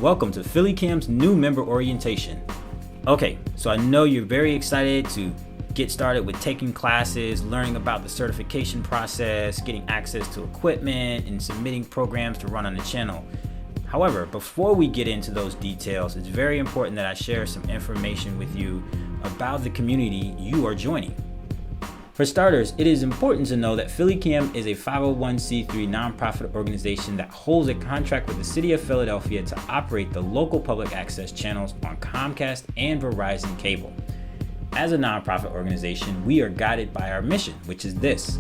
Welcome to PhillyCAM's new member orientation. Okay, so I know you're very excited to get started with taking classes, learning about the certification process, getting access to equipment, and submitting programs to run on the channel. However, before we get into those details, it's very important that I share some information with you about the community you are joining. For starters, it is important to know that PhillyCAM is a 501c3 nonprofit organization that holds a contract with the City of Philadelphia to operate the local public access channels on Comcast and Verizon Cable. As a nonprofit organization, we are guided by our mission, which is this.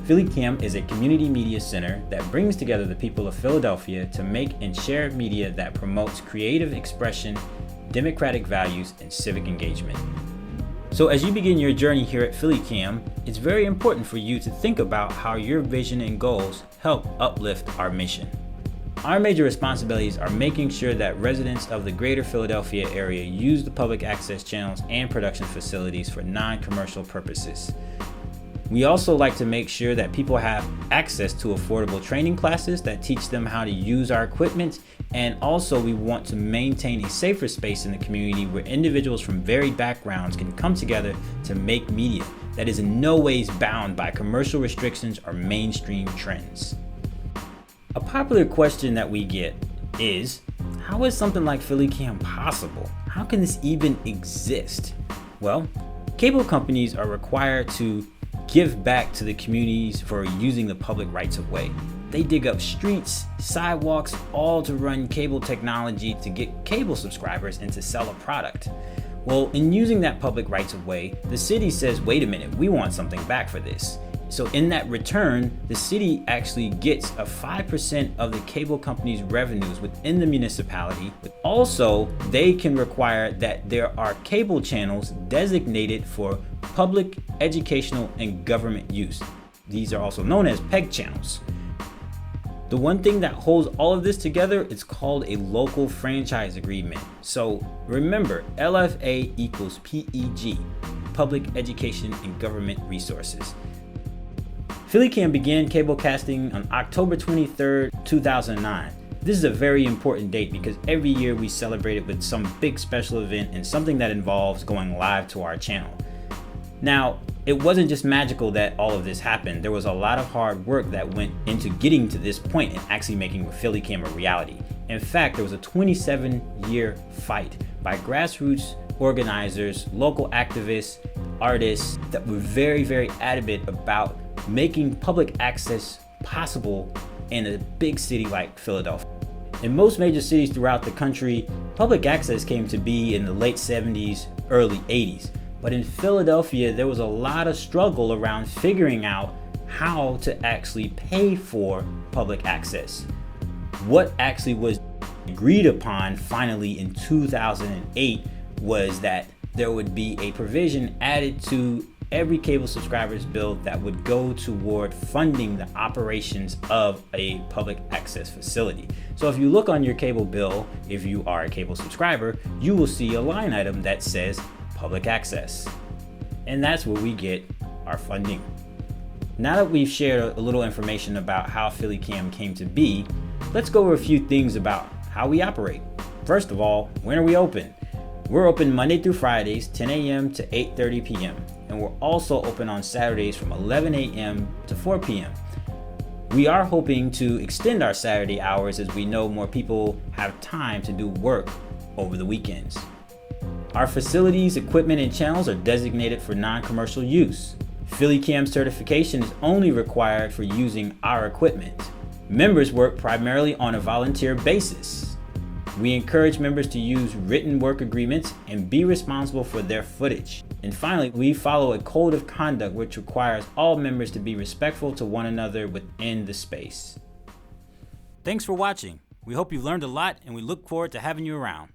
PhillyCAM is a community media center that brings together the people of Philadelphia to make and share media that promotes creative expression, democratic values, and civic engagement. So as you begin your journey here at PhillyCAM, it's very important for you to think about how your vision and goals help uplift our mission. Our major responsibilities are making sure that residents of the greater Philadelphia area use the public access channels and production facilities for non-commercial purposes. We also like to make sure that people have access to affordable training classes that teach them how to use our equipment, and also we want to maintain a safer space in the community where individuals from varied backgrounds can come together to make media that is in no ways bound by commercial restrictions or mainstream trends. A popular question that we get is, how is something like PhillyCAM possible? How can this even exist? Well, cable companies are required to give back to the communities for using the public rights of way. They dig up streets, sidewalks, all to run cable technology to get cable subscribers and to sell a product. Well, in using that public rights of way, the city says, wait a minute, we want something back for this. So in that return, the city actually gets a 5% of the cable company's revenues within the municipality. But also, they can require that there are cable channels designated for public, educational, and government use. These are also known as PEG channels. The one thing that holds all of this together is called a local franchise agreement. So remember, LFA equals PEG, Public Education and Government Resources. PhillyCAM began cablecasting on October 23rd, 2009. This is a very important date because every year we celebrate it with some big special event and something that involves going live to our channel. Now, it wasn't just magical that all of this happened. There was a lot of hard work that went into getting to this point and actually making PhillyCAM a reality. In fact, there was a 27-year fight by grassroots organizers, local activists, artists that were very, very adamant about making public access possible in a big city like Philadelphia. In most major cities throughout the country, public access came to be in the late 70s, early 80s. But in Philadelphia, there was a lot of struggle around figuring out how to actually pay for public access. What actually was agreed upon finally in 2008 was that there would be a provision added to every cable subscriber's bill that would go toward funding the operations of a public access facility. So if you look on your cable bill, if you are a cable subscriber, you will see a line item that says public access. And that's where we get our funding. Now that we've shared a little information about how PhillyCAM came to be, let's go over a few things about how we operate. First of all, when are we open? We're open Monday through Fridays, 10 a.m. to 8:30 p.m. And we're also open on Saturdays from 11 a.m. to 4 p.m. We are hoping to extend our Saturday hours as we know more people have time to do work over the weekends. Our facilities, equipment, and channels are designated for non-commercial use. PhillyCAM certification is only required for using our equipment. Members work primarily on a volunteer basis. We encourage members to use written work agreements and be responsible for their footage. And finally, we follow a code of conduct which requires all members to be respectful to one another within the space. Thanks for watching. We hope you've learned a lot and we look forward to having you around.